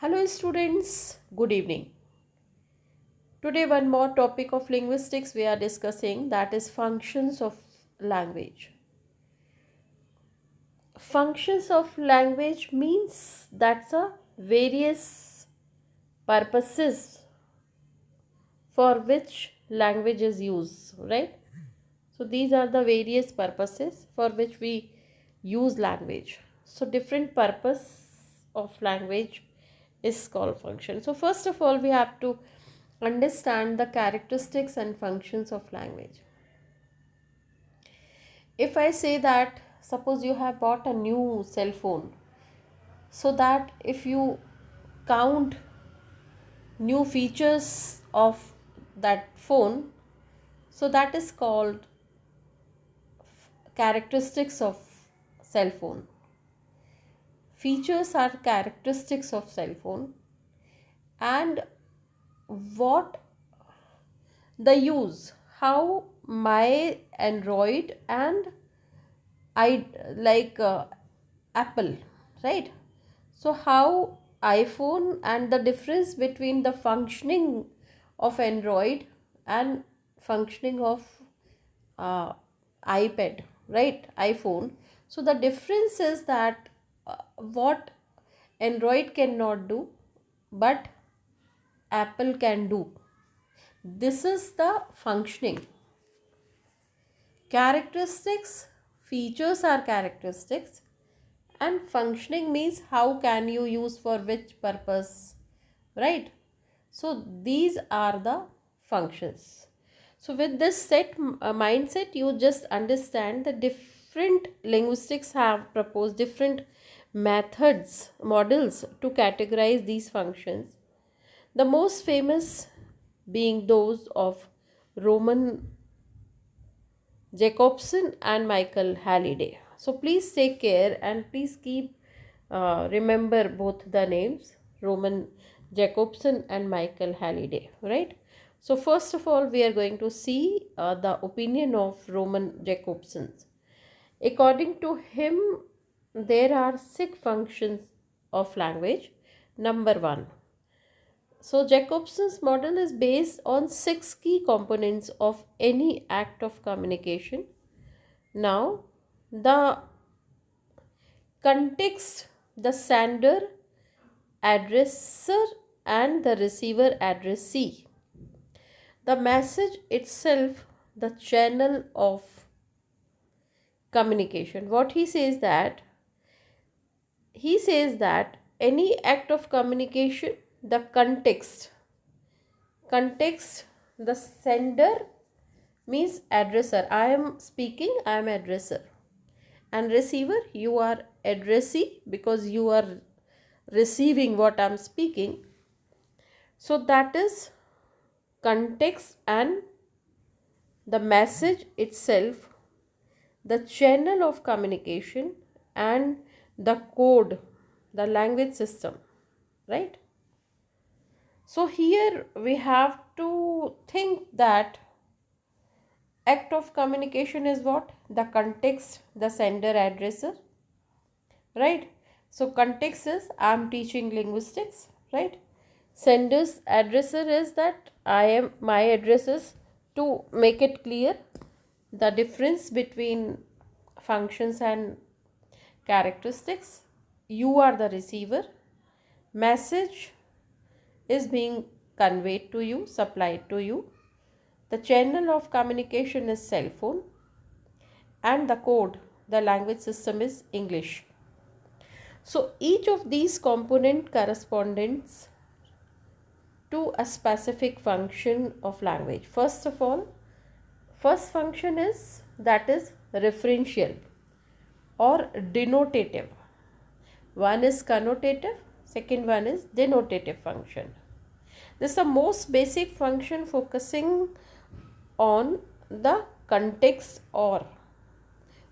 Hello students, good evening. Today one more topic of linguistics we are discussing, that is functions of language. Functions of language means that's a various purposes for which language is used, right? So these are the various purposes for which we use language. So different purpose of language is called function. So first of all we have to understand the characteristics and functions of language. If I say that suppose you have bought a new cell phone, so that if you count new features of that phone, so that is called characteristics of cell phone. Features are characteristics of cell phone, and what the use, how my Android and I like Apple, right? So how iPhone, and the difference between the functioning of Android and functioning of uh, iPad, right? iPhone. So the difference is that what Android cannot do, but Apple can do. This is the functioning. Characteristics, features are characteristics, and functioning means how can you use for which purpose, right? So these are the functions. So with this mindset, you just understand the different linguistics have proposed different methods, models to categorize these functions. The most famous being those of Roman Jacobson and Michael Halliday. So please take care and please keep remember both the names, Roman Jacobson and Michael Halliday, right? So first of all we are going to see the opinion of Roman Jacobson. According to him, there are six functions of language. Number one, so Jacobson's model is based on six key components of any act of communication. Now, the context, the sender, addresser, and the receiver, addressee. The message itself, the channel of communication. What he says that any act of communication, the context, the sender means addresser. I am speaking, I am addresser. And receiver, you are addressee because you are receiving what I am speaking. So that is context and the message itself, the channel of communication, and the code, the language system, right? So here we have to think that act of communication is what? The context, the sender, addresser, right? So context is I am teaching linguistics, right? Sender's addresser is that I am, my address is, to make it clear the difference between functions and characteristics. You are the receiver. Message is being conveyed to you, supplied to you. The channel of communication is cell phone, and the code, the language system, is English. So each of these component corresponds to a specific function of language. First of all, first function is that is referential or denotative. One is connotative, second one is denotative function. This is the most basic function, focusing on the context or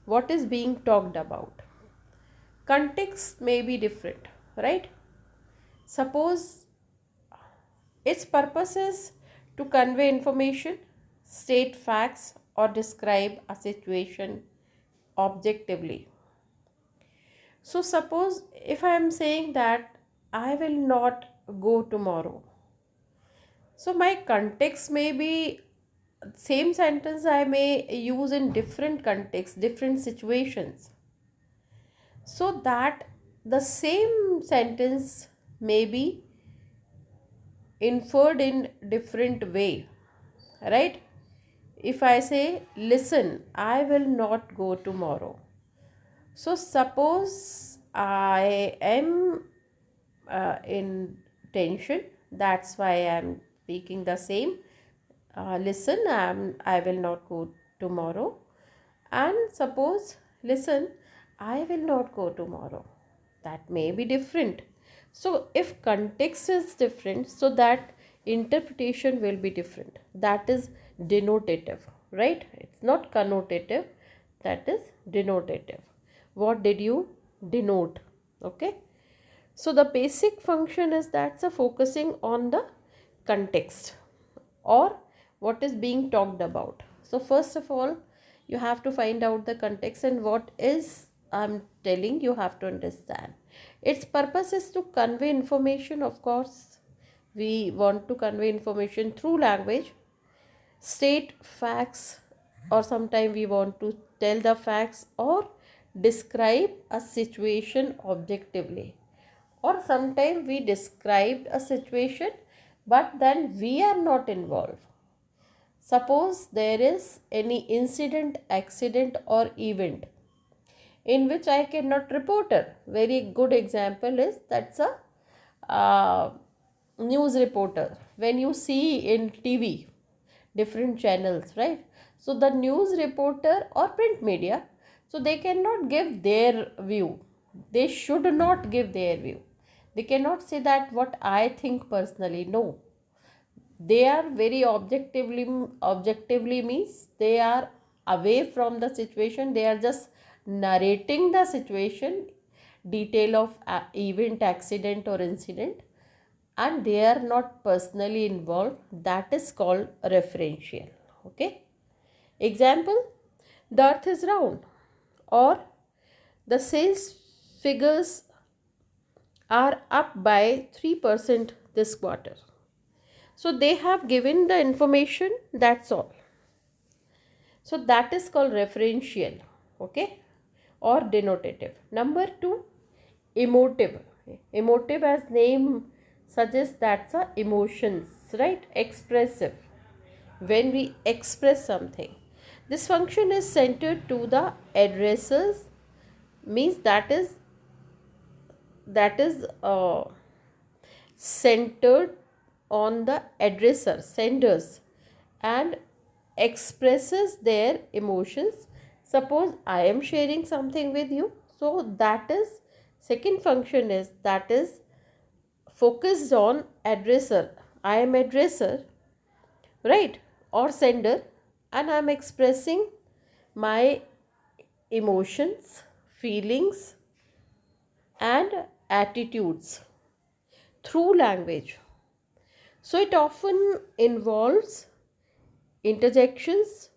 what is being talked about. Context may be different, right? Suppose its purpose is to convey information, state facts, or describe a situation objectively. So, suppose if I am saying that I will not go tomorrow. So my context may be same sentence I may use in different contexts, different situations. So that the same sentence may be inferred in different way, right? If I say, listen, I will not go tomorrow. So suppose I am in tension, that's why I am speaking the same. Listen, I will not go tomorrow. And suppose, listen, I will not go tomorrow. That may be different. So if context is different, so that interpretation will be different. That is denotative, right? It's not connotative, that is denotative. What did you denote? Okay. So the basic function is that's a focusing on the context or what is being talked about. So first of all, you have to find out the context and what is I'm telling you have to understand. Its purpose is to convey information, of course. We want to convey information through language, state facts, or sometimes we want to tell the facts or describe a situation objectively, or sometimes we described a situation but then we are not involved. Suppose there is any incident, accident, or event in which I cannot report it. Very good example is that's a news reporter. When you see in TV, different channels, right? So the news reporter or print media, so they cannot give their view. They should not give their view. They cannot say that what I think personally. No, they are very objectively means they are away from the situation. They are just narrating the situation, detail of event, accident, or incident, and they are not personally involved. That is called referential. Okay. Example: the earth is round, or the sales figures are up by 3% this quarter. So they have given the information, that's all. So that is called referential, okay, or denotative. Number two, emotive. Emotive, as name suggests, that's a emotions, right? Expressive. When we express something, this function is centered to the addressers, means that is centered on the addressor, senders, and expresses their emotions. Suppose I am sharing something with you, so that is second function is that is focused on addressor. I am addressor, right, or sender, and I am expressing my emotions, feelings, and attitudes through language. So it often involves interjections,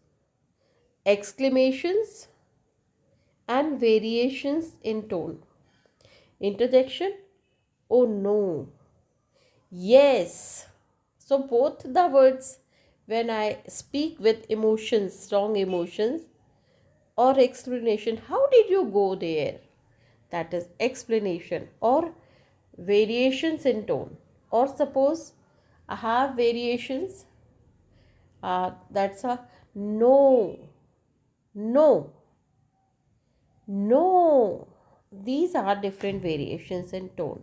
exclamations, and variations in tone. Interjection: oh no, yes. So both the words, when I speak with emotions, strong emotions, or explanation, how did you go there? That is explanation, or variations in tone. Or suppose I have variations, that's a no, no, no. These are different variations in tone.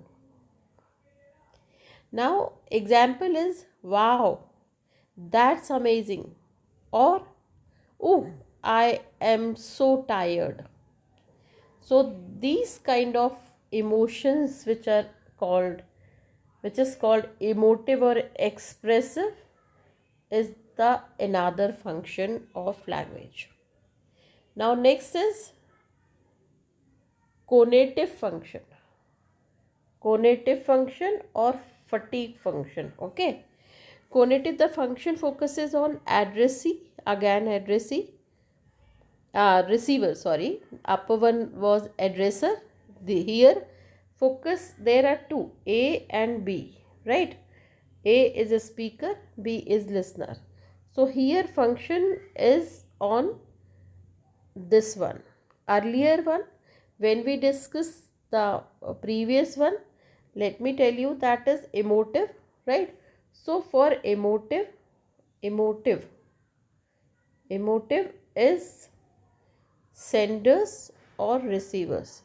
Now, example is wow, that's amazing, or oh, I am so tired. So these kind of emotions which is called emotive or expressive, is the another function of language. Now next is conative function. Conative function or fatigue function. Okay. Conative, the function focuses on addressee, again addressee, receiver, sorry. Upper one was addresser. Here focus, there are two, A and B, right? A is a speaker, B is listener. So here function is on this one. Earlier one, when we discussed the previous one, let me tell you, that is emotive, right? So for emotive is senders or receivers.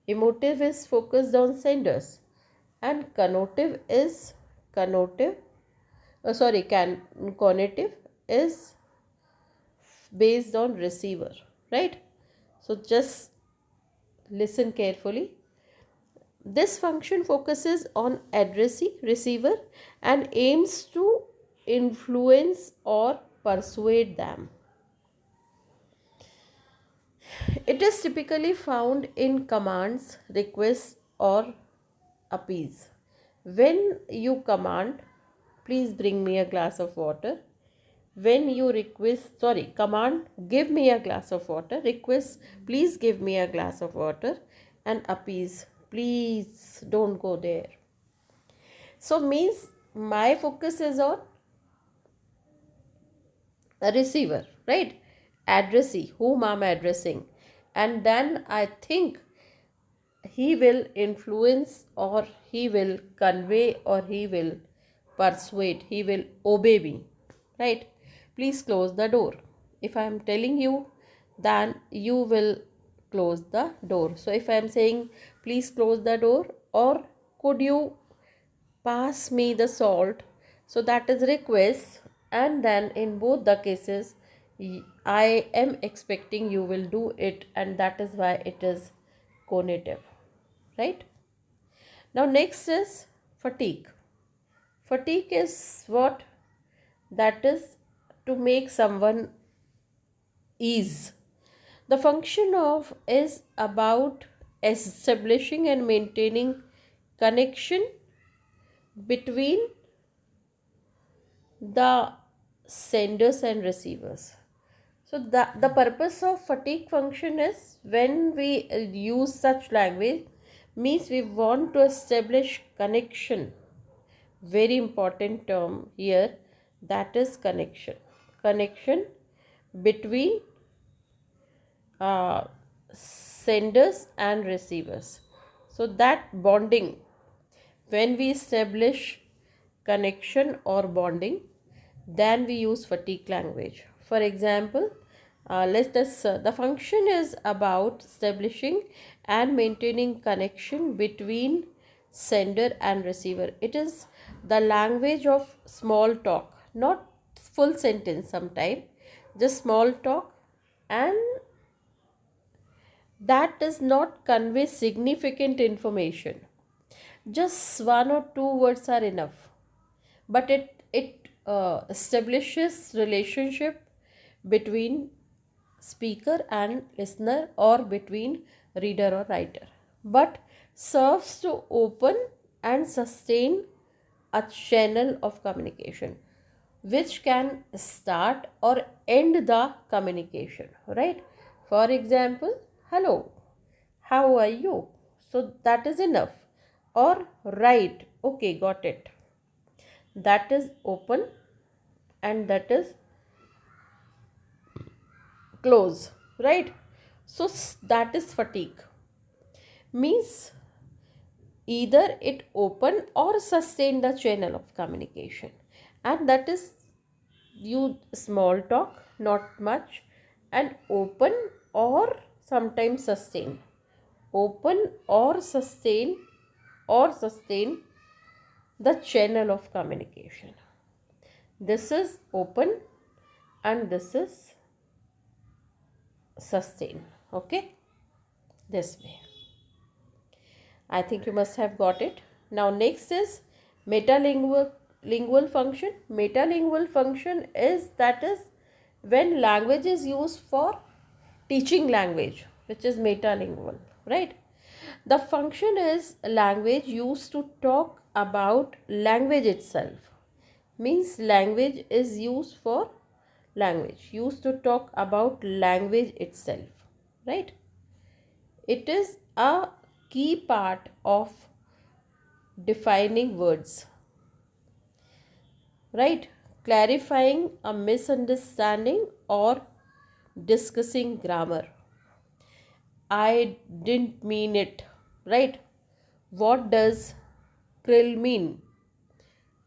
Emotive is focused on senders, and connotative is connotative conative is based on receiver, right? So just listen carefully. This function focuses on addressee receiver and aims to influence or persuade them. It is typically found in commands, requests, or appease. When you command, please bring me a glass of water. When you command, give me a glass of water. Request, please give me a glass of water. And appease, please don't go there. So means my focus is on a receiver, right? Addressee, whom I'm addressing. And then I think he will influence, or he will convey, or he will persuade, he will obey me, right? Please close the door. If I am telling you, then you will close the door. So if I am saying please close the door, or could you pass me the salt, so that is request, and then in both the cases I am expecting you will do it, and that is why it is conative, right? Now next is fatigue. Fatigue is what? That is to make someone ease. The function of is about establishing and maintaining connection between the senders and receivers. So the purpose of fatigue function is, when we use such language, means we want to establish connection. Very important term here, that is connection. Connection between senders and receivers. So that bonding, when we establish connection or bonding, then we use fatigue language. For example, the function is about establishing and maintaining connection between sender and receiver. It is the language of small talk, not full sentence sometime, just small talk, and that does not convey significant information. Just one or two words are enough, but it establishes relationship between speaker and listener, or between reader or writer, but serves to open and sustain a channel of communication which can start or end the communication, right? For example, hello, how are you? So that is enough. Or right, okay, got it. That is open, and that is close, right? So that is fatigue. Means either it open or sustain the channel of communication, and that is you small talk, not much, and open or sometimes sustain. Open or sustain the channel of communication. This is open and this is sustain. Okay, this way. I think you must have got it. Now next is metalingual function. Metalingual function is, that is when language is used for teaching language, which is metalingual, right? The function is language used to talk about language itself. Means language is used for language, used to talk about language itself, right? It is a key part of defining words, right? Clarifying a misunderstanding or discussing grammar. I didn't mean it, right? What does krill mean?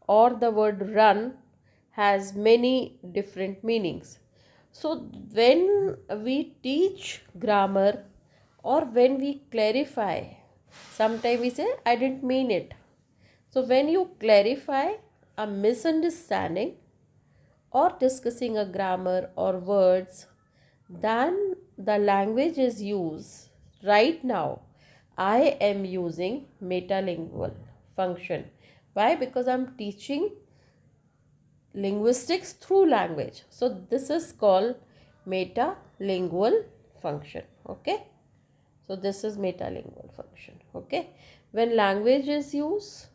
Or the word run has many different meanings. So, when we teach grammar or when we clarify, sometimes we say, I didn't mean it. So, when you clarify a misunderstanding or discussing a grammar or words, then the language is used. Right now, I am using metalingual function. Why? Because I'm teaching linguistics through language. So this is called metalingual function. Okay. So this is metalingual function. Okay. When language is used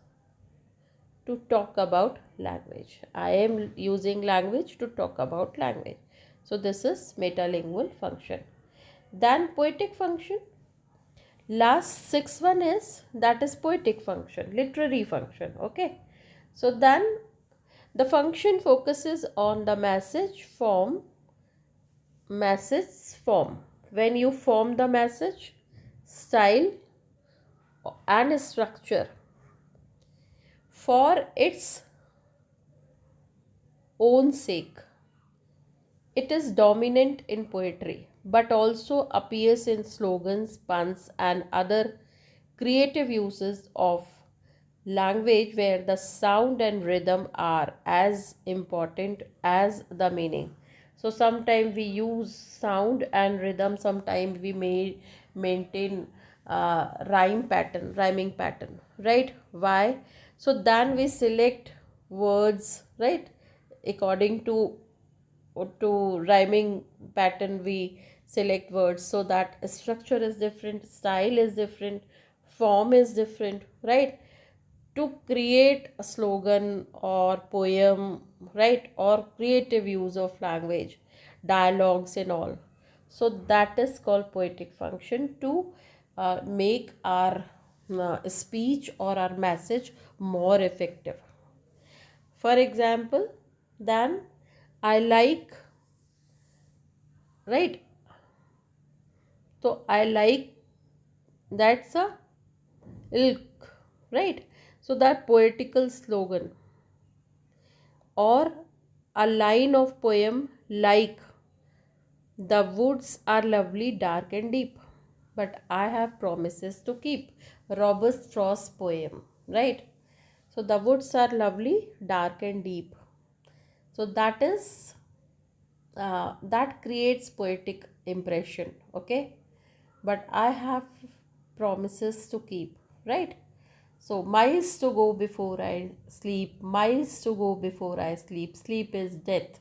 to talk about language, I am using language to talk about language. So this is metalingual function. Then poetic function. Last sixth one is, that is poetic function, literary function. Okay. So then the function focuses on the message form. When you form the message, style and structure for its own sake. It is dominant in poetry, but also appears in slogans, puns, and other creative uses of language where the sound and rhythm are as important as the meaning. So sometimes we use sound and rhythm, sometimes we may maintain rhyming pattern, right? Why? So then we select words, right? According to rhyming pattern we select words, so that structure is different, style is different, form is different, right? To create a slogan or poem, right? Or creative use of language, dialogues and all. So that is called poetic function, to make our speech or our message more effective. For example, then I like, right? So I like, that's a ilk, right? So that poetical slogan, or a line of poem like, the woods are lovely, dark and deep, but I have promises to keep. Robert Frost poem, right? So the woods are lovely, dark and deep. So that is that creates poetic impression, okay? But I have promises to keep, right? So miles to go before I sleep, miles to go before I sleep, sleep is death.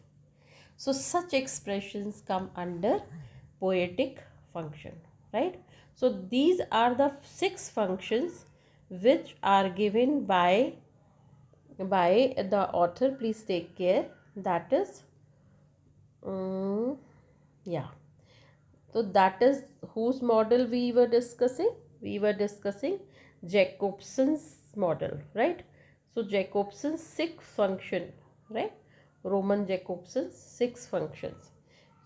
So such expressions come under poetic function, right? So these are the 6 functions which are given by the author. Please take care. That is yeah. So that is whose model we were discussing. We were discussing Jacobson's model, right? So Jacobson's 6 function, right? Roman Jacobson's 6 functions.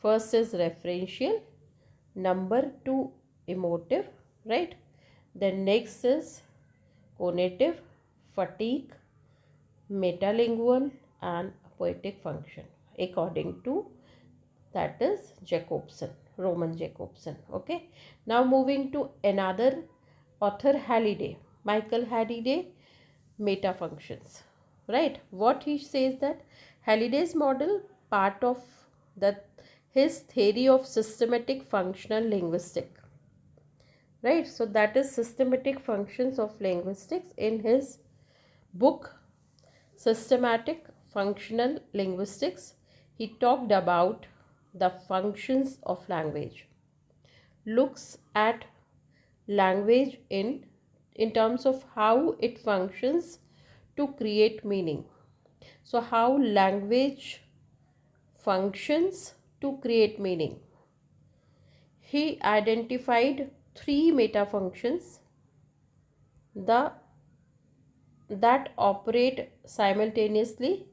First is referential, number 2 emotive, right? Then next is conative, fatigue, metalingual and poetic function, according to, that is Jacobson, Roman Jacobson. Okay. Now moving to another author, Halliday, Michael Halliday, meta functions. Right. What he says, that Halliday's model, part of the his theory of systematic functional linguistic. Right. So that is systematic functions of linguistics. In his book Systematic Functional Linguistics, he talked about the functions of language, looks at language in terms of how it functions to create meaning. So how language functions to create meaning. He identified 3 meta functions, the that operate simultaneously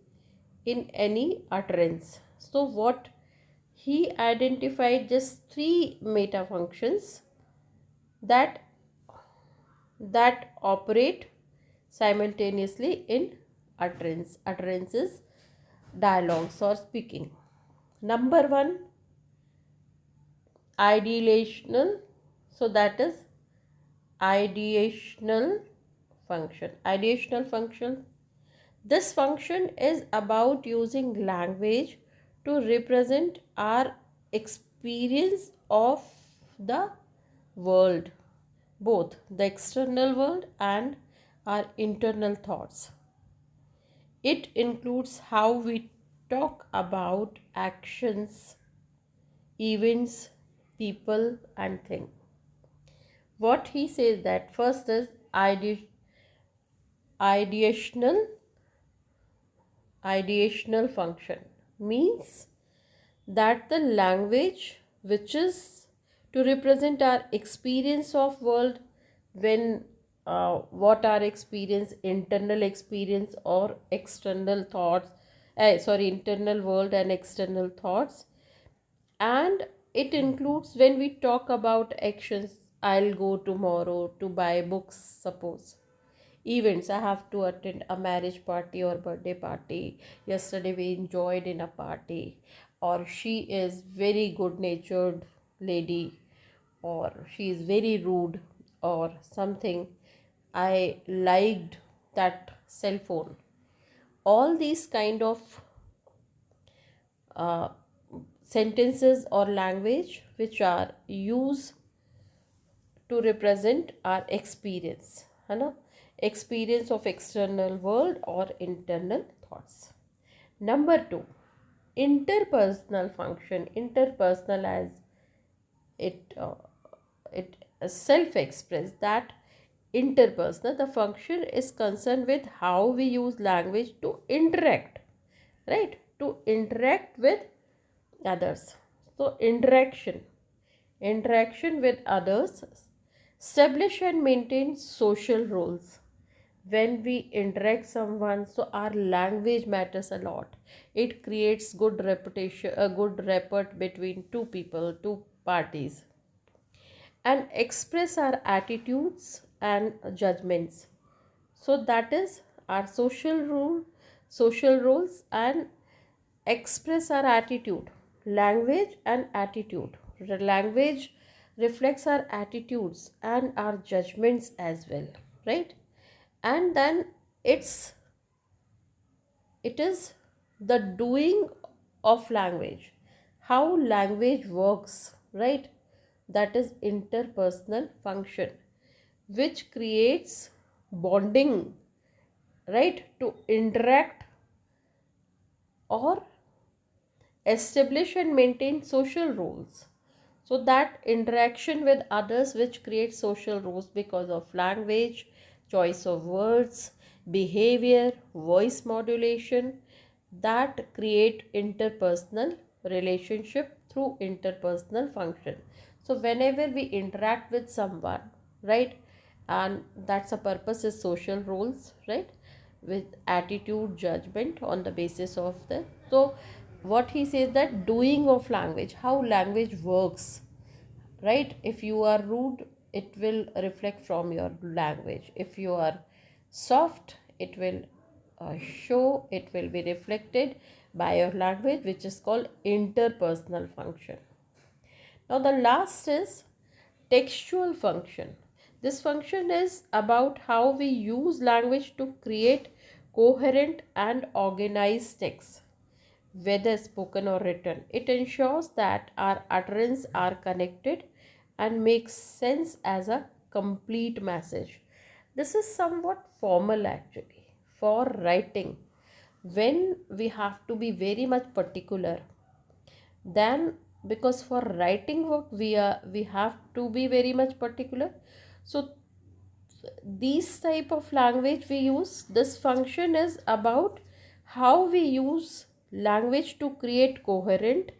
in any utterance. So what he identified just three meta functions that operate simultaneously in utterances, dialogues or speaking. Number one, ideational. So that is ideational function. This function is about using language to represent our experience of the world, both the external world and our internal thoughts. It includes how we talk about actions, events, people, and things. What he says that first is ideational ideational function means that the language which is to represent our experience of world, when what our experience, internal experience or external thoughts, internal world and external thoughts. And it includes when we talk about actions. I'll go tomorrow to buy books, suppose. Events, I have to attend a marriage party or birthday party. Yesterday we enjoyed in a party. Or she is very good natured lady, or she is very rude, or something. I liked that cell phone. All these kind of uh, sentences or language which are used to represent our experience, है ना, experience of external world or internal thoughts. Number two, interpersonal function. Interpersonal, as it self-express that interpersonal, the function is concerned with how we use language to interact, right, to interact with others. So interaction with others, establish and maintain social roles. When we interact someone, so our language matters a lot. It creates good reputation, a good rapport between two people, two parties, and express our attitudes and judgments. So that is our social roles, and express our attitude, language and attitude. Language reflects our attitudes and our judgments as well, right? And then it's it is the doing of language, how language works, right? That is interpersonal function, which creates bonding, right, to interact or establish and maintain social roles. So that interaction with others which creates social roles because of language, choice of words, behavior, voice modulation, that create interpersonal relationship through interpersonal function. So whenever we interact with someone, right, and that's a purpose is social roles, right, with attitude, judgment on the basis of the. So what he says that doing of language, how language works, right? If you are rude, it will reflect from your language. If you are soft, it will show, it will be reflected by your language, which is called interpersonal function. Now the last is textual function. This function is about how we use language to create coherent and organized text, whether spoken or written. It ensures that our utterance are connected and makes sense as a complete message. This is somewhat formal actually for writing, when we have to be very much particular. Then, because for writing work we have to be very much particular. So these type of language we use, this function is about how we use language to create coherent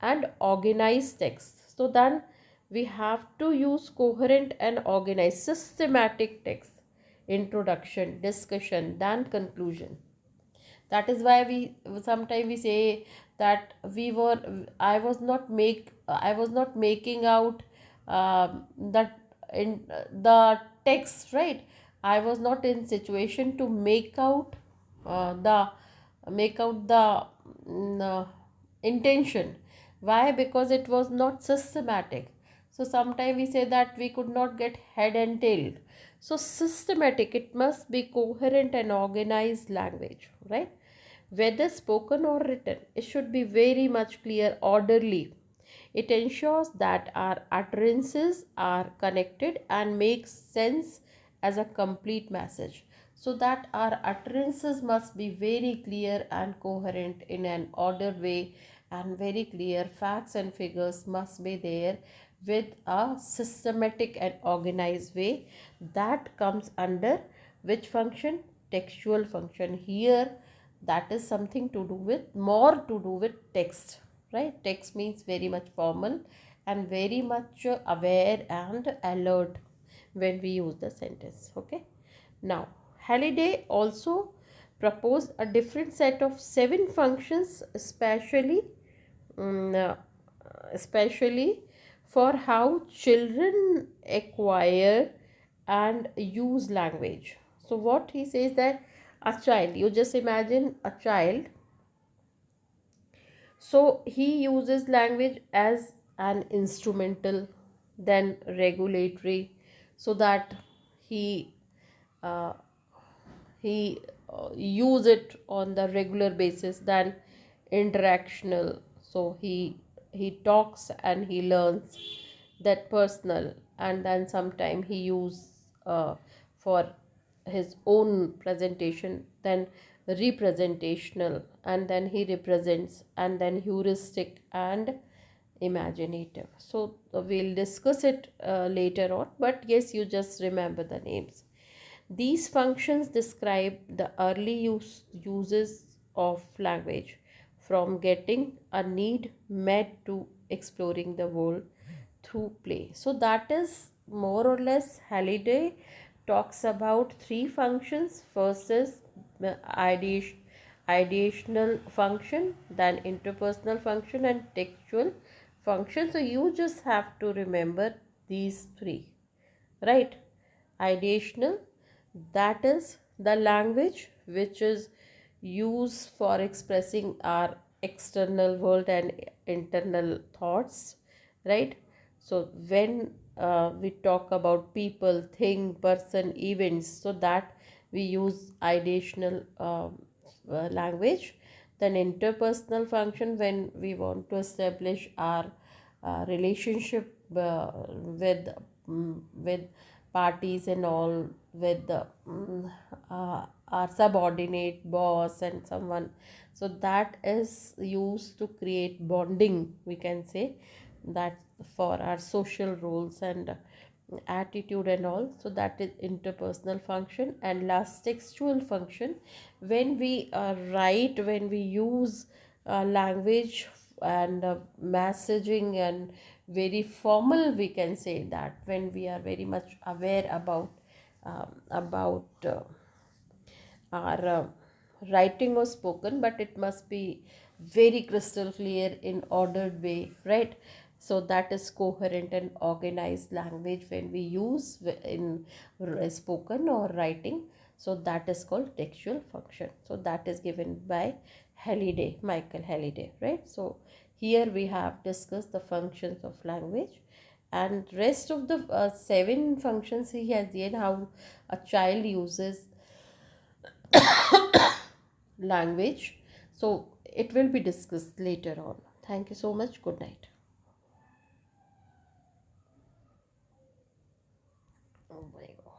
and organized text. So then we have to use coherent and organized systematic text. introduction, discussion than conclusion. That is why we sometimes we say that I was not making out that in the text, right? I was not in situation to the make out the intention. Why? Because it was not systematic. So sometimes we say that we could not get head and tail. So systematic, it must be coherent and organized language, right? Whether spoken or written, it should be very much clear, orderly. It ensures that our utterances are connected and make sense as a complete message. So that our utterances must be very clear and coherent in an ordered way, and very clear facts and figures must be there with a systematic and organized way. That comes under which function? Textual function. Here that is something to do with, more to do with text, right? Text means very much formal and very much aware and alert when we use the sentence. Okay, now Halliday also proposed a different set of 7 functions, mm, uh, especially for how children acquire and use language. So what he says that a child, you just imagine a child, so he uses language as an instrumental, then regulatory, so that he uh, use it on the regular basis, then interactional. So he talks and he learns, that personal, and then sometime he use for his own presentation, then representational, and then he represents, and then heuristic and imaginative. So we'll discuss it later on, but yes, you just remember the names. These functions describe the early uses of language, from getting a need met to exploring the world through play. So that is more or less Halliday talks about 3 functions. First is ideational function, then interpersonal function, and textual function. So you just have to remember these 3, right? Ideational, that is the language which is used for expressing our external world and internal thoughts, right? So when we talk about people, thing, person, events, so that we use ideational language. Then interpersonal function, when we want to establish our relationship with parties and all, with our subordinate, boss, and someone. So that is used to create bonding, we can say, that for our social roles and attitude and all. So that is interpersonal function. And last, textual function, when we write, when we use language and messaging and very formal, we can say that when we are very much aware about our writing or spoken, but it must be very crystal clear in ordered way, right? So that is coherent and organized language when we use in spoken or writing. So that is called textual function. So that is given by Halliday, Michael Halliday, right? So here we have discussed the functions of language, and rest of the 7 functions he has given, how a child uses language. So it will be discussed later on. Thank you so much. Good night. Oh my God.